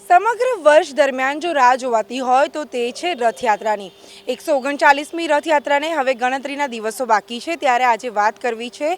સમગ્ર વર્ષ દરમિયાન જો રાહ જોવાતી હોય તો તે છે રથયાત્રાની 139મી રથયાત્રાને હવે ગણતરીના દિવસો બાકી છે। ત્યારે આજે વાત કરવી છે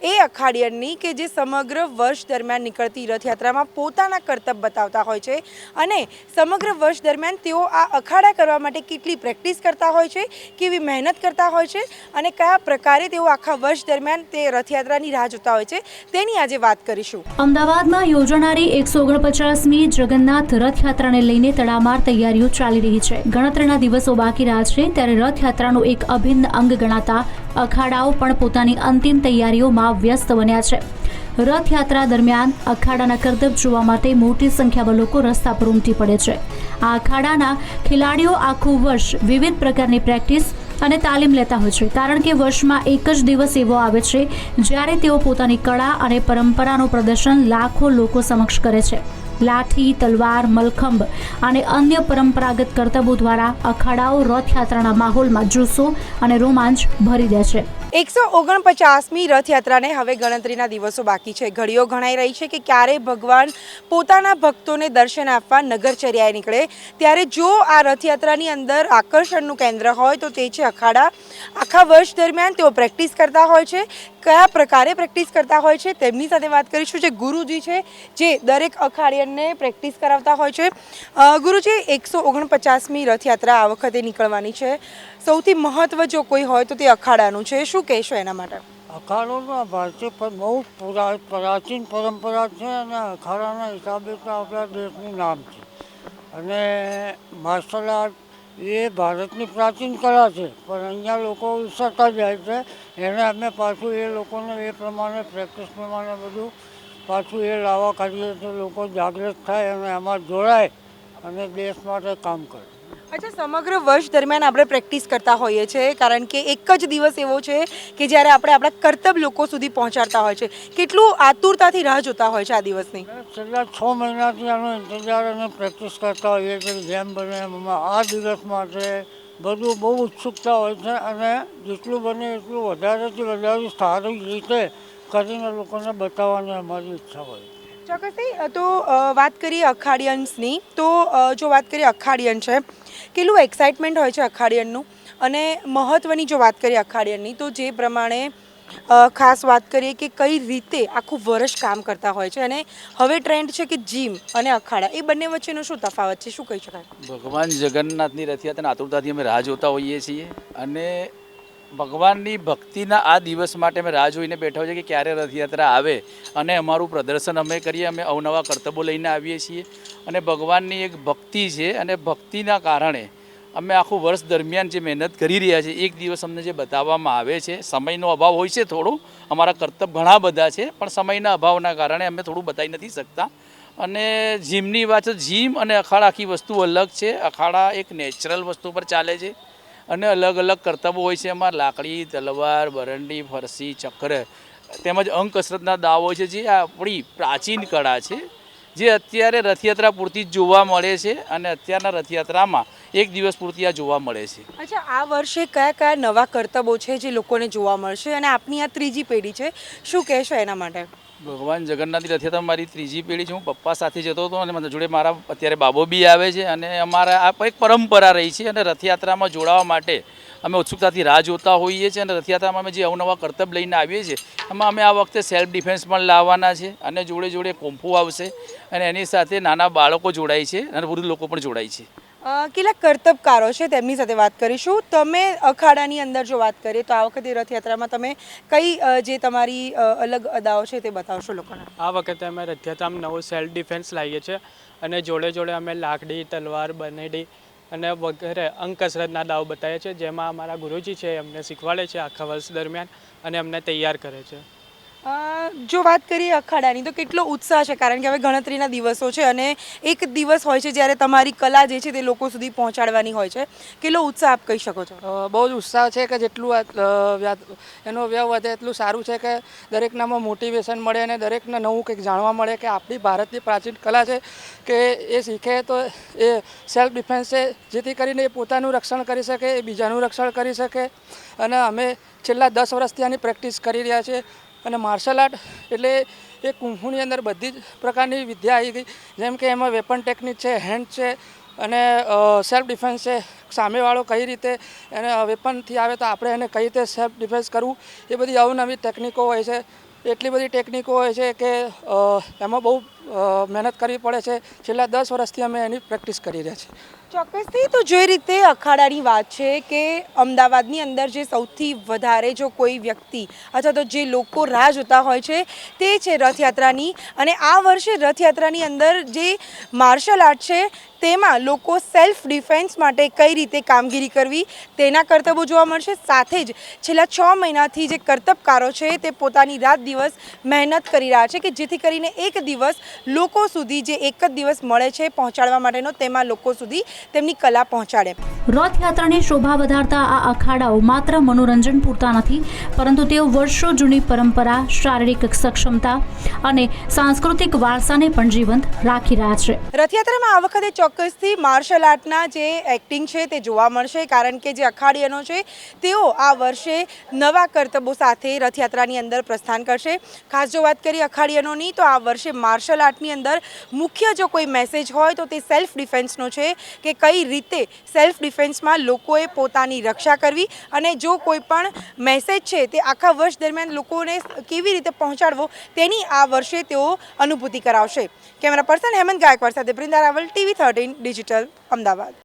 એ અખાડિયનની કે જે સમગ્ર વર્ષ દરમિયાન નીકળતી રથયાત્રામાં પોતાના કરતબ બતાવતા હોય છે અને સમગ્ર વર્ષ દરમિયાન તેઓ આ અખાડા કરવા માટે કેટલી પ્રેક્ટિસ કરતા હોય છે, કેવી મહેનત કરતા હોય છે અને કયા પ્રકારે તેઓ આખા વર્ષ દરમિયાન તે રથયાત્રાની રાહ જોતા હોય છે તેની આજે વાત કરીશું। અમદાવાદમાં યોજાનારી 149મી જગન્નાથ રથયાત્રાને લઈને તડામાર તૈયારીઓ ચાલી રહી છે। ગણતરીના દિવસો બાકી રહ્યા છે ત્યારે રથયાત્રાનું એક અભિન્ન અંગ ગણાતા અખાડાઓ પણ પોતાની અંતિમ તૈયારીઓમાં વ્યસ્ત બન્યા છે। રથયાત્રા દરમિયાન અખાડાના કરતબ જોવા માટે મોટી સંખ્યામાં લોકો રસ્તા પર ઉમટી પડે છે। આ અખાડાના ખેલાડીઓ આખું વર્ષ વિવિધ પ્રકારની પ્રેક્ટિસ અને તાલીમ લેતા હોય છે, કારણ કે વર્ષમાં એક જ દિવસ એવો આવે છે જ્યારે તેઓ પોતાની કળા અને પરંપરાનું પ્રદર્શન લાખો લોકો સમક્ષ કરે છે। લાઠી, તલવાર, મલખંભ અને અન્ય પરંપરાગત કરતબો દ્વારા અખાડાઓ રથયાત્રાના માહોલમાં જુસ્સો અને રોમાંચ ભરી દે છે। 149મી રથયાત્રાને હવે ગણતરીના દિવસો બાકી છે। ઘડીઓ ગણાઈ રહી છે કે ક્યારે ભગવાન પોતાના ભક્તોને દર્શન આપવા નગરચર્યાએ નીકળે। ત્યારે જો આ રથયાત્રાની અંદર આકર્ષણનું કેન્દ્ર હોય તો તે છે અખાડા। આખા વર્ષ દરમિયાન તેઓ પ્રેક્ટિસ કરતા હોય છે। કયા પ્રકારે પ્રેક્ટિસ કરતા હોય છે તેમની સાથે વાત કરીશું। જે ગુરુજી છે જે દરેક અખાડિયનને પ્રેક્ટિસ કરાવતા હોય છે। ગુરુજી, 149મી રથયાત્રા આ વખતે નીકળવાની છે, સૌથી મહત્વ જો કોઈ હોય તો તે અખાડાનું છે, શું કહેશો એના માટે? અખાડોના ભારતીય પર બહુ પ્રાચીન પરંપરા છે અને અખાડાના હિસાબે તો આપણા દેશનું નામ છે અને માર્શલ આર્ટ એ ભારતની પ્રાચીન કળા છે, પણ અહીંયા લોકો વિસરતા જાય છે। એને અમે પાછું એ લોકોને એ પ્રમાણે પ્રેક્ટિસ પ્રમાણે બધું પાછું એ લાવવા કાઢીએ તો લોકો જાગૃત થાય અને એમાં જોડાય અને દેશ માટે કામ કરે। અચ્છા, સમગ્ર વર્ષ દરમિયાન આપણે પ્રેક્ટિસ કરતા હોઈએ છીએ કારણ કે એક જ દિવસ એવો છે કે જ્યારે આપણે આપણા કરતબ લોકો સુધી પહોંચાડતા હોય છે। કેટલું આતુરતાથી રાહ જોતા હોય છે આ દિવસની? છેલ્લા 6 મહિનાથી આનો ઇંતજાર અને પ્રેક્ટિસ કરતા હોઈએ છીએ જેમ બને એમ આ દિવસ માટે બધું બહુ ઉત્સુકતા હોય છે અને જેટલું બને એટલું વધારેથી વધારે સારી રીતે કરીને લોકોને બતાવવાની અમારી ઈચ્છા હોય। ચોક્કસથી। તો વાત કરીએ અખાડિયન્સની, તો જો વાત કરીએ અખાડિયન છે, કેટલું એક્સાઇટમેન્ટ હોય છે અખાડિયનનું અને મહત્ત્વની જો વાત કરીએ અખાડિયનની તો જે પ્રમાણે ખાસ વાત કરીએ કે કઈ રીતે આખું વર્ષ કામ કરતા હોય છે અને હવે ટ્રેન્ડ છે કે જીમ અને અખાડા, એ બંને વચ્ચેનો શું તફાવત છે, શું કહી શકાય? ભગવાન જગન્નાથની રથયાત્રાની આતુરતાથી અમે રાહ જોતા હોઈએ છીએ અને ભગવાનની ભક્તિના આ દિવસ માટે અમે રાહ જોઈને બેઠા હોઈએ કે ક્યારે રથયાત્રા આવે અને અમારું પ્રદર્શન અમે કરીએ। અમે અવનવા કરતબો લઈને આવીએ છીએ અને ભગવાનની એક ભક્તિ છે અને ભક્તિના કારણે અમે આખું વર્ષ દરમિયાન જે મહેનત કરી રહ્યા છીએ એક દિવસ અમને જે બતાવવામાં આવે છે, સમયનો અભાવ હોય છે થોડો, અમારા કરતબ ઘણા બધા છે પણ સમયના અભાવના કારણે અમે થોડું બતાવી નથી શકતા। અને જીમની વાત, જીમ અને અખાડા આખી વસ્તુ અલગ છે। અખાડા એક નેચરલ વસ્તુ પર ચાલે છે અને અલગ અલગ કરતબો હોય છે એમાં લાકડી, તલવાર, બરંડી, ફરસી, ચક્ર તેમજ અંગ કસરતના દાવ હોય છે, જે આપણી પ્રાચીન કળા છે જે અત્યારે રથયાત્રા પૂરતી જ જોવા મળે છે અને અત્યારના રથયાત્રામાં એક દિવસ પૂરતી આ જોવા મળે છે। અચ્છા, આ વર્ષે કયા કયા નવા કરતબો છે જે લોકોને જોવા મળશે અને આપની આ ત્રીજી પેઢી છે, શું કહેશો એના માટે? ભગવાન જગન્નાથની રથયાત્રા મારી ત્રીજી પેઢી છે। હું પપ્પા સાથે જતો હતો અને મારા જોડે મારા અત્યારે બાબો બી આવે છે અને અમારા આ એક પરંપરા રહી છે અને રથયાત્રામાં જોડાવા માટે અમે ઉત્સુકતાથી રાહ જોતા હોઈએ છીએ અને રથયાત્રામાં અમે જે અવનવા કરતબ લઈને આવીએ છીએ એમાં અમે આ વખતે સેલ્ફ ડિફેન્સ પણ લાવવાના છે અને જોડે જોડે કુંફુ આવશે અને એની સાથે નાના બાળકો જોડાય છે અને વૃદ્ધ લોકો પણ જોડાય છે। કેટલાક કરતબકારો છે તેમની સાથે વાત કરીશું। તમે અખાડાની અંદર જો વાત કરીએ તો આ વખતે રથયાત્રામાં તમે કઈ જે તમારી અલગ અદાઓ છે તે બતાવશો લોકોને? આ વખતે અમે રથયાત્રામાં નવું સેલ્ફ ડિફેન્સ લાવીએ છીએ અને જોડે જોડે અમે લાકડી, તલવાર, બનેડી અને વગેરે અંગ કસરતના દાવ બતાવીએ છીએ, જેમાં અમારા ગુરુજી છે એમને શીખવાડે છે આખા વર્ષ દરમિયાન અને અમને તૈયાર કરે છે। જો વાત કરીએ અખાડાની તો કેટલો ઉત્સાહ છે, કારણ કે હવે ગણતરીના દિવસો છે અને એક દિવસ હોય છે જ્યારે તમારી કલા જે છે તે લોકો સુધી પહોંચાડવાની હોય છે, કેટલો ઉત્સાહ આપ કહી શકો છો? બહુ જ ઉત્સાહ છે કે જેટલું એનો વ્યય વધે એટલું સારું છે કે દરેકનામાં મોટિવેશન મળે અને દરેકને નવું કંઈક જાણવા મળે કે આપણી ભારતની પ્રાચીન કલા છે કે એ શીખે તો એ સેલ્ફ ડિફેન્સ છે, જેથી કરીને એ પોતાનું રક્ષણ કરી શકે, એ બીજાનું રક્ષણ કરી શકે। અને અમે છેલ્લા 10 વર્ષથી આની પ્રેક્ટિસ કરી રહ્યા છીએ અને માર્શલ આર્ટ એટલે એ કુંફુની અંદર બધી જ પ્રકારની વિદ્યા આવી ગઈ, જેમ કે એમાં વેપન ટેકનિક છે, હેન્ડ છે અને સેલ્ફ ડિફેન્સ છે. સામેવાળો કઈ રીતે એને વેપનથી આવે તો આપણે એને કઈ રીતે સેલ્ફ ડિફેન્સ કરવું, એ બધી અવનવી ટેકનિકો હોય છે. એટલી બધી ટેકનિકો હોય છે કે એમાં બહુ મહેનત કરવી પડે છે. છેલ્લા 10 વર્ષથી અમે એની પ્રેક્ટિસ કરી રહ્યા છીએ. ચોક્કસથી તો જે રીતે અખાડાની વાત છે કે અમદાવાદની અંદર જે સૌથી વધારે જો કોઈ વ્યક્તિ અથવા તો જે લોકો રાહ જોતા હોય છે તે છે રથયાત્રાની. અને આ વર્ષે રથયાત્રાની અંદર જે માર્શલ આર્ટ છે તેમાં લોકો સેલ્ફ ડિફેન્સ માટે કઈ રીતે કામગીરી કરવી તેના કરતબો જોવા મળશે. સાથે જ છેલ્લા 6 મહિનાથી જે કરતબકારો છે તે પોતાની રાત દિવસ મહેનત કરી રહ્યા છે કે જેથી કરીને એક દિવસ લોકો સુધી જે એક જ દિવસ મળે છે પહોંચાડવા માટેનો, તેમાં લોકો સુધી તેમની કલા પહોંચાડે. રથયાત્રાની શોભા વધારતા આ અખાડાઓ માત્ર મનોરંજન પૂરતા નથી, પરંતુ તેઓ વર્ષો જૂની પરંપરા, શારીરિક સક્ષમતા અને સાંસ્કૃતિક વારસાને પણ જીવંત રાખી રહ્યા છે. રથયાત્રામાં આ વખતે ચોક્કસથી માર્શલ આર્ટના જે એક્ટિંગ છે તે જોવા મળશે, કારણ કે જે અખાડીયનો છે તેઓ આ વર્ષે નવા કરતબો સાથે રથયાત્રાની અંદર પ્રસ્થાન કરશે. ખાસ જો વાત કરીએ અખાડીયનોની તો આ વર્ષે માર્શલ આર્ટની અંદર મુખ્ય જો કોઈ મેસેજ હોય તો તે સેલ્ફ ડિફેન્સનો છે કે કઈ રીતે સેલ્ફ ડિફેન્સમાં લોકોએ પોતાની રક્ષા કરવી અને જો કોઈ પણ મેસેજ છે તે આખા વર્ષ દરમિયાન લોકોને કેવી રીતે પહોંચાડવો તેની આ વર્ષે તેઓ અનુભૂતિ કરાવશે. કેમેરા પર્સન હેમંત ગાયકવાડ સાથે બ્રિંદા રાવલ, TV13 ડિજિટલ, અમદાવાદ.